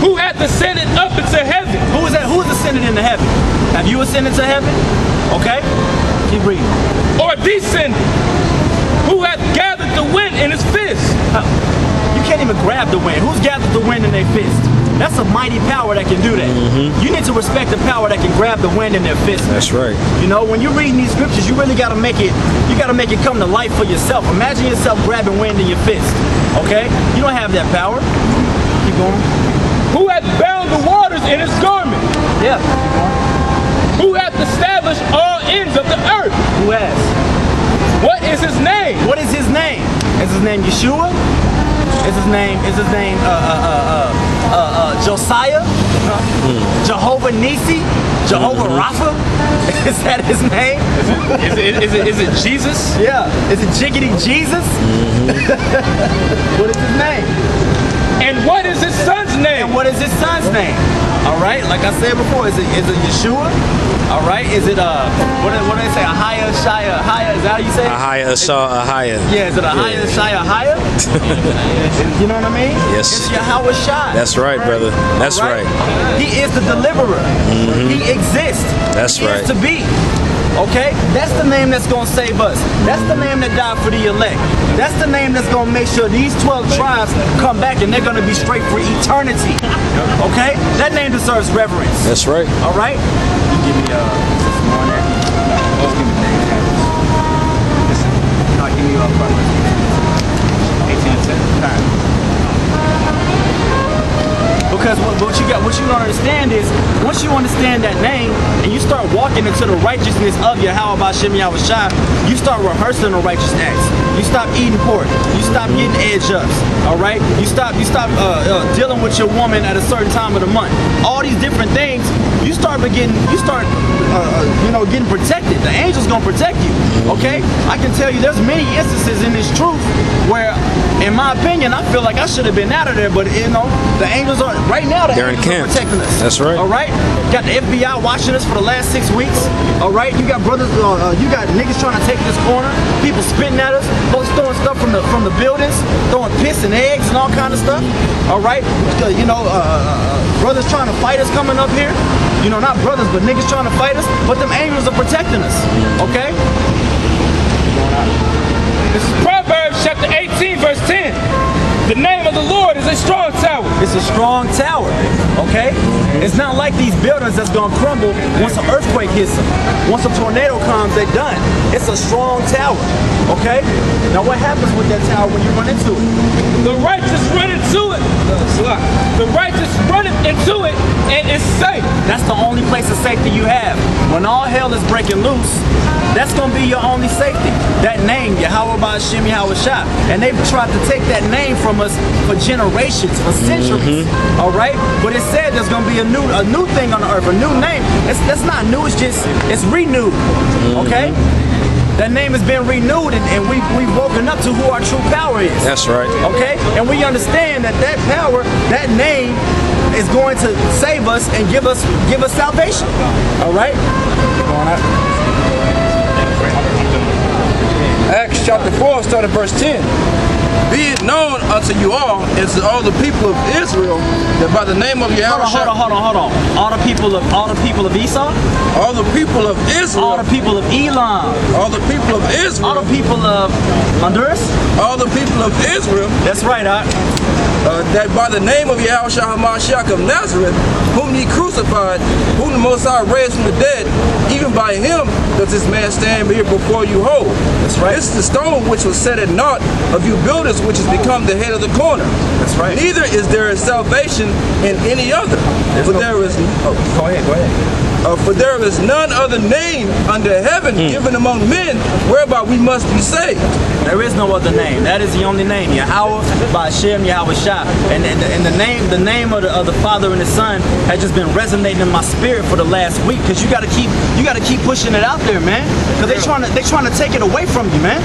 Who hath ascended up into heaven? Who is that? Who is ascended into heaven? Have you ascended to heaven? Okay. Keep reading. Or descended? Who hath gathered the wind in his fist? You can't even grab the wind. Who's gathered the wind in their fist? That's a mighty power that can do that. You need to respect the power that can grab the wind in their fist. That's right. You know, when you're reading these scriptures, you really gotta make it. You gotta make it come to life for yourself. Imagine yourself grabbing wind in your fist. Okay? You don't have that power. Keep going. Who hath bound the waters in his garment? Yeah. Who hath established all ends of the earth? Who has? What is his name? What is his name? Is his name Yeshua? Is his name Josiah? Jehovah Nisi? Jehovah Rapha? Is that his name? Is it Jesus? Yeah. Is it Jiggity Jesus? What is his name? And what is his son's name? And what is his son's name? All right, like I said before, is it Yeshua? All right, is it what do they say? Ahaya, Shia, Ahaya? Is that how you say it? Ahaya, Ahaya. Yeah, is it Ahaya, Shia, Ahaya? You know what I mean? Yes. It's Yahweh Shai. That's right, brother. That's All right. He is the deliverer. He exists. That's He right. is to be. Okay? That's the name that's going to save us. That's the name that died for the elect. That's the name that's going to make sure these 12 tribes come back and they're going to be straight for eternity. Okay? That name deserves reverence. That's right. All right? You give me some more on that. Just give me the name. No, give me 18 and 10. Time. Because what you don't understand is, once you understand that name and you start walking into the righteousness of Yahweh B'Shem Yahweh Shai, you start rehearsing the righteous acts. You stop eating pork. You stop getting edge ups. All right. You stop dealing with your woman at a certain time of the month. All these different things. You start getting protected. The angel's gonna protect you. Okay. I can tell you, there's many instances in this truth where, in my opinion, I feel like I should have been out of there, but the angels are right now. They're in camp. Protecting us. That's right. All right. Got the FBI watching us for the last 6 weeks. All right. You got brothers. You got niggas trying to take this corner. People spitting at us. Folks throwing stuff from the buildings, throwing piss and eggs and all kind of stuff. All right. Brothers trying to fight us coming up here. Not brothers, but niggas trying to fight us. But them angels are protecting us. Okay. This is Proverbs chapter 18, verse 10. The name of the Lord is a strong tower. It's a strong tower, okay? It's not like these buildings that's gonna crumble once an earthquake hits them. Once a tornado comes, they're done. It's a strong tower, okay? Now what happens with that tower when you run into it? The righteous run into it. The righteous runneth into it and is safe. That's the only place of safety you have. When all hell is breaking loose, that's gonna be your only safety. That name, Yahweh B'Shem Yahweh Shai. And they've tried to take that name from us for generations, for centuries. All right? But it said there's gonna be a new thing on the earth, a new name. That's not new, it's renewed. Okay? That name has been renewed, and we've woken up to who our true power is. That's right. Okay? And we understand that power, that name, is going to save us and give us salvation. All right? Acts chapter 4, starting verse 10. Be it known unto you all, and to all the people of Israel, that by the name of Yahweh, hold on. All the people of Esau, all the people of Israel, all the people of Elam, all the people of Israel, all the people of Honduras, all the people of Israel. That's right, that by the name of Yahweh HaMashiach of Nazareth, whom ye crucified, whom the Most High raised from the dead, even by him does this man stand here before you whole. That's right. This is the stone which was set at naught of you builders, which has become the head of the corner. That's right. Neither is there salvation in any other. For there is Go ahead. For there is none other name under heaven given among men whereby we must be saved. There is no other name. That is the only name. Yahweh B'Shem Yahweh Shai. And the name of the Father and the Son has just been resonating in my spirit for the last week. Because you gotta keep pushing it out there, man. Because they trying to take it away from you, man.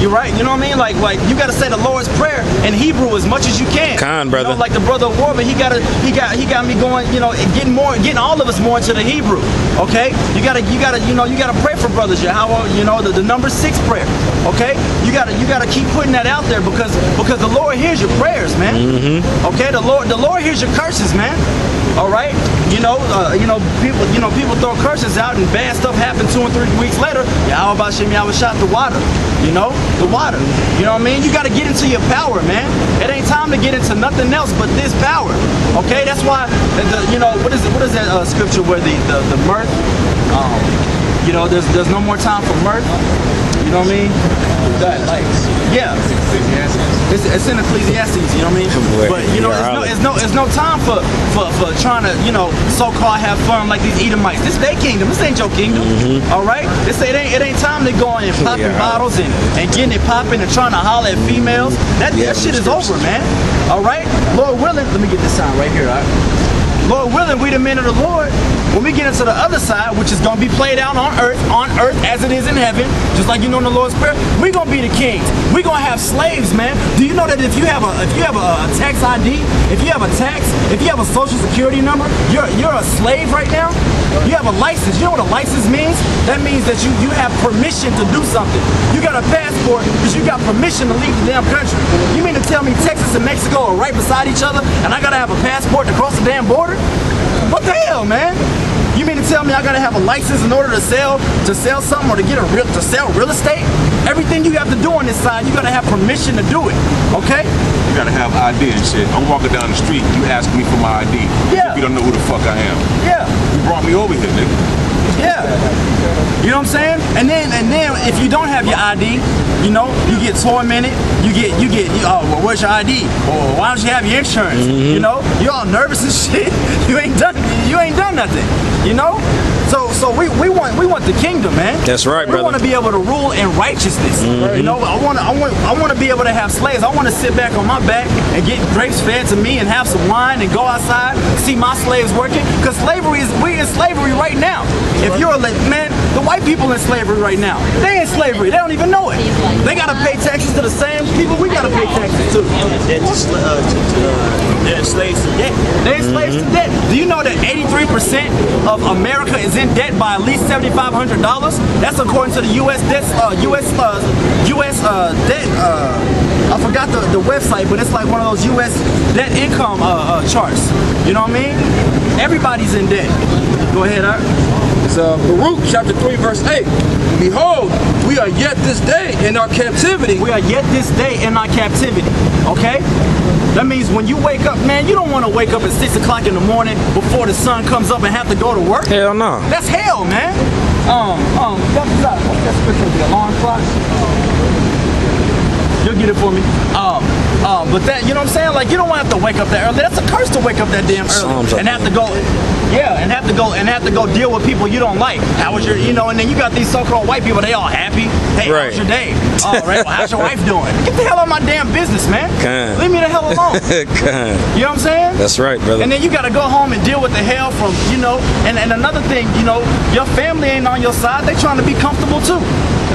You're right. You know what I mean? Like you gotta say the Lord's Prayer in Hebrew as much as you can. Brother. Like the brother Warben, he got me going. Getting all of us more into the Hebrew. Hebrew. Okay, you gotta pray for brothers. The number 6 prayer. Okay, you gotta keep putting that out there because the Lord hears your prayers, man. Okay, the Lord hears your curses, man. All right, people throw curses out and bad stuff happens 2 and 3 weeks later. Yahweh Shem Yahweh shot the water. The water. You know what I mean? You gotta get into your power, man. It ain't time to get into nothing else but this power. Okay, that's why what is that scripture where the mirth? There's no more time for mirth. You know what I mean? Yeah. It's in Ecclesiastes, you know what I mean? But it's no time for trying to, so-called have fun like these Edomites. This their kingdom. This ain't your kingdom. All right? It ain't time to go and popping bottles and getting it popping and trying to holler at females. That shit is over, man. All right? Lord willing, let me get this sign right here, all right? Lord willing, we the men of the Lord. When we get into the other side, which is going to be played out on earth as it is in heaven, just like in the Lord's Prayer, we're going to be the kings. We're going to have slaves, man. Do you know that if you have a tax ID, if you have a tax, if you have a social security number, you're a slave right now? You have a license. You know what a license means? That means that you have permission to do something. You got a passport because you got permission to leave the damn country. You mean to tell me Texas and Mexico are right beside each other and I got to have a passport to cross the damn border? What the hell, man? You mean to tell me I gotta have a license in order to sell something or to sell real estate? Everything you have to do on this side, you gotta have permission to do it. Okay? You gotta have ID and shit. I'm walking down the street, you ask me for my ID. Yeah. You don't know who the fuck I am. Yeah. You brought me over here, nigga. Yeah. You know what I'm saying? And then if you don't have your ID, you get tormented. Well, where's your ID? Or why don't you have your insurance? You're all nervous and shit. You ain't done nothing. So we want the kingdom, man. That's right, brother. We want to be able to rule in righteousness. I want to be able to have slaves. I want to sit back on my back and get grapes fed to me and have some wine and go outside, see my slaves working. Because we in slavery right now. If you're man, the white people in slavery right now. They in slavery. They don't even know it. They gotta pay taxes to the same people we gotta pay taxes to. They're slaves to debt. They're slaves to debt. Do you know that 83% of America is in debt by at least $7,500? That's according to the U.S. debt. I forgot the website, but it's like one of those U.S. debt income charts. You know what I mean? Everybody's in debt. Go ahead, Art. It's Baruch chapter 3 verse 8. Behold, we are yet this day in our captivity. We are yet this day in our captivity. Okay? That means when you wake up, man, you don't want to wake up at 6 o'clock in the morning before the sun comes up and have to go to work. Hell no. That's hell, man. That's the alarm clock. You'll get it for me. But that, you know what I'm saying? Like, you don't want to have to wake up that early. That's a curse to wake up that damn early and have to go. Yeah, and have to go deal with people you don't like. How was your, and then you got these so-called white people. They all happy. Hey, right. How's your day? Oh, right. Well, how's your wife doing? Get the hell out of my damn business, man. Leave me the hell alone. You know what I'm saying? That's right, brother. And then you got to go home and deal with the hell from, and another thing, your family ain't on your side. They trying to be comfortable too.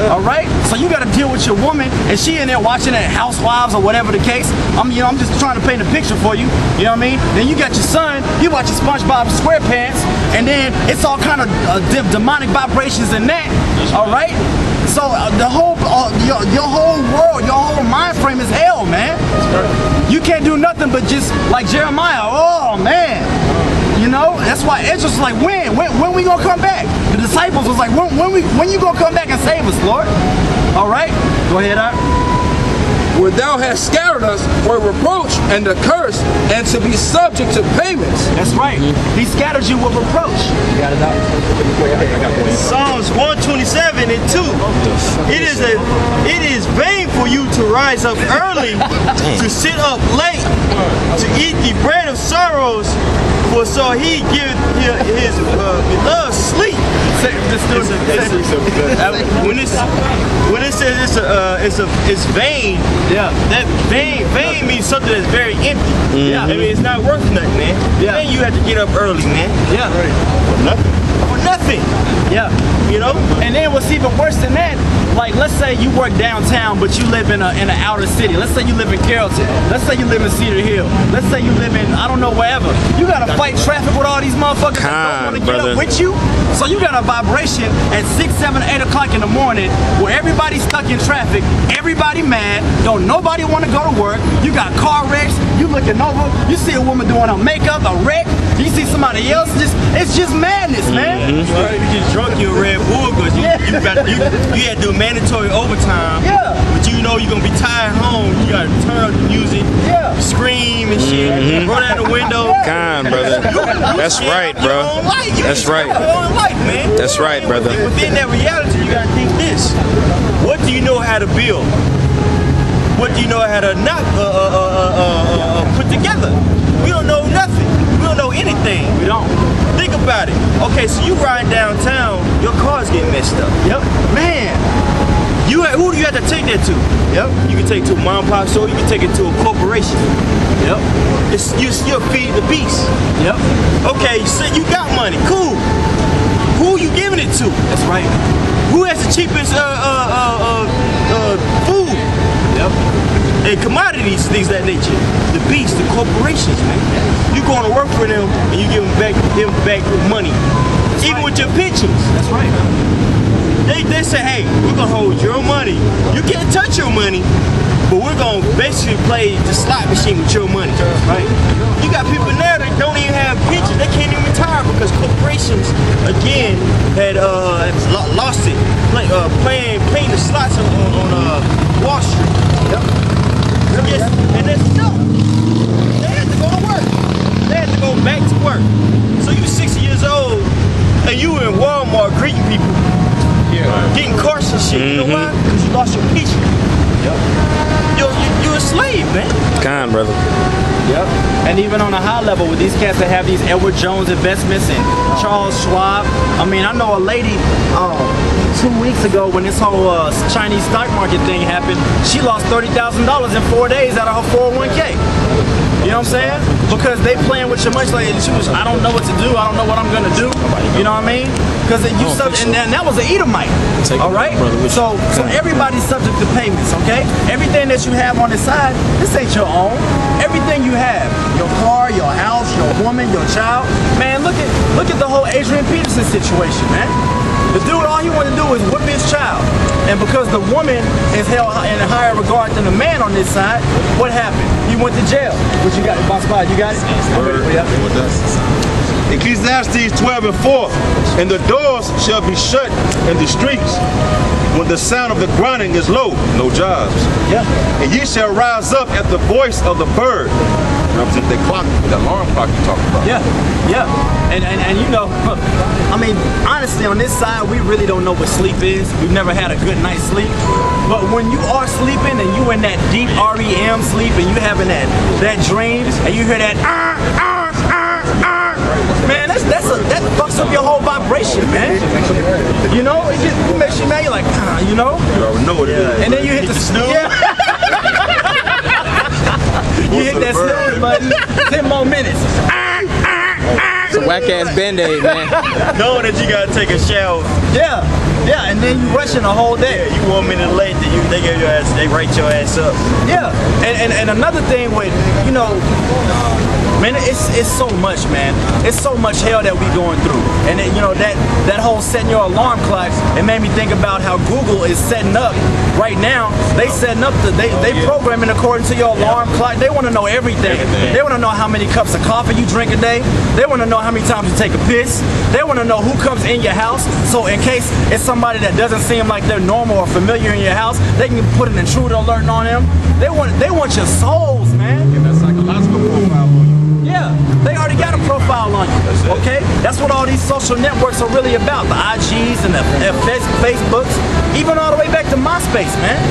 All right, so you got to deal with your woman, and she in there watching that Housewives or whatever the case. I'm just trying to paint a picture for you. You know what I mean? Then you got your son, you watching SpongeBob SquarePants, and then it's all kind of demonic vibrations in that. All right, so the whole your whole world, your whole mind frame is hell, man. You can't do nothing but just like Jeremiah. Oh man. That's why Ezra's like, when we gonna come back? The disciples was like, when you gonna come back and save us, Lord? All right, go ahead, Art. Where thou hast scattered us for reproach and the curse, and to be subject to payments. That's right. He scattered you with reproach. You got it out. Psalms 127 and 2. It is vain for you to rise up early, to sit up late, to eat the bread of sorrows, for so he giveth his beloved sleep. When it says it's vain, that vain means something that's very empty. I mean, it's not worth nothing, man. Then you have to get up early, man. For nothing. For nothing. And then what's even worse than that, like let's say you work downtown but you live in an outer city. Let's say you live in Carrollton. Let's say you live in Cedar Hill. Let's say you live in, I don't know, wherever. You gotta fight traffic with all these motherfuckers that don't want to get brother. up with you. So you got a vibration at 6, 7, 8 o'clock in the morning where everybody's stuck in traffic, everybody mad, don't nobody want to go to work. You got car wrecks, you looking over, you see a woman doing her makeup, a wreck, you see somebody else, it's just madness, man. You get drunk, you're a Red Bull, because you had to do mandatory overtime. Yeah. But you know you're gonna be tired home. You gotta turn up the music, Yeah. scream and shit, roll down the window. Con, brother. That's right, Your bro. own life. You That's can right. your own life, man. That's right, brother. Within that reality, you gotta think this: what do you know how to build? What do you know how to not put together? We don't know nothing. We don't know anything. We don't. Think about it. Okay, so you ride downtown, your car's getting messed up. Yep. Man. Who do you have to take that to? Yep. You can take it to a mom and pop store. You can take it to a corporation. Yep. You're feeding the beast. Yep. Okay, so you got money. Cool. Who you giving it to? That's right. Who has the cheapest food? Yep. And commodities, things of that nature. The beast, the corporations, man. You going to work for them and you give them back with money. Even with your pensions. That's right. They say, hey, we're gonna hold your money. You can't touch your money, but we're gonna basically play the slot machine with your money. Right? You got people now that don't even have pensions. They can't even retire because corporations, again, had lost it. Playing the slots on Wall Street. Yep. Yes, and that's no. They had to go to work. They had to go back to work. So you 60 years old and you in Walmart greeting people, getting cars and shit. You know why? Because you lost your pension. You're a slave, man. Con, brother. Yep. And even on a high level with these cats that have these Edward Jones investments and Charles Schwab. I mean, I know a lady 2 weeks ago when this whole Chinese stock market thing happened, she lost $30,000 in 4 days out of her 401k. You know what I'm saying? Because they playing with your money. Like, I don't know what to do. I don't know what I'm gonna do. You know what I mean? Because and that was an Edomite. All right. So everybody's subject to payments. Okay. Everything that you have on the side, this ain't your own. Everything you have, your car, your house, your woman, your child. Man, look at the whole Adrian Peterson situation, man. The dude, all he wanted to do is whip his child. And because the woman is held in a higher regard than the man on this side, what happened? He went to jail. What you got, Boss Spot? You got it? Ecclesiastes 12:4, and the doors shall be shut in the streets when the sound of the grinding is low, no jobs. Yeah. And ye shall rise up at the voice of the bird. Represent that clock, that alarm clock you talking about. Yeah, yeah. And you know, I mean, honestly, on this side, we really don't know what sleep is. We've never had a good night's sleep. But when you are sleeping and you in that deep REM sleep and you having that dream and you hear that man, that fucks up your whole vibration, man. You know, it makes you mad. You're like, you know. You already know what it is. And then you hit the snooze. Yeah. You hit that snooze button. 10 more minutes. It's a whack ass Band-Aid, man. Knowing that you gotta take a shower. Yeah, yeah, and then you rushing the whole day. You 1 minute late, they give your ass, they write your ass up. Yeah, and another thing with, you know, man, it's so much, man. It's so much hell that we going through. And then, you know, that whole setting your alarm clocks, it made me think about how Google is setting up right now. They setting up they programming according to your alarm clock. They want to know everything. They want to know how many cups of coffee you drink a day. They want to know how many times you take a piss. They want to know who comes in your house. So in case it's somebody that doesn't seem like they're normal or familiar in your house, they can put an intruder alert on them. They want your souls, man. That psychological profile on you. Yeah, they already got a profile on you, okay? That's what all these social networks are really about, the IGs and the Facebooks, even all the way back to MySpace, man.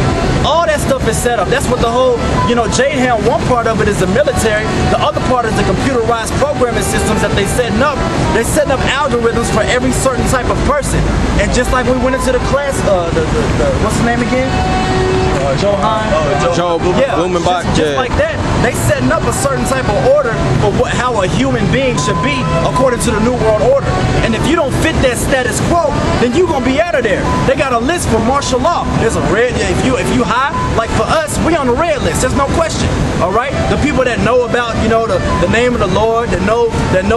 All that stuff is set up. That's what the whole, you know, JHAM, one part of it is the military, the other part is the computerized programming systems that they're setting up. They're setting up algorithms for every certain type of person. And just like we went into the class, what's the name again? Joe Hine. Joe Blumenbach, Just like that, they setting up a certain type of order for how a human being should be according to the New World Order. And if you don't fit that status quo, then you gonna be out of there. They got a list for martial law. There's a red. If you high, like for us, we on the red list. There's no question. All right. The people that know about the name of the Lord, that know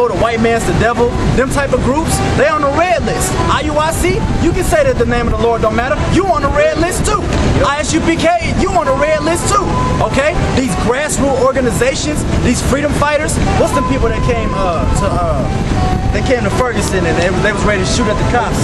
the white man's the devil, them type of groups, they on the red list. IUIC, you can say that the name of the Lord don't matter. You on the red list too. ISUPK, you on the red list too. Okay. These grassroots organizations, these freedom fighters. What's the people that came to Ferguson and they was ready to shoot at the cops?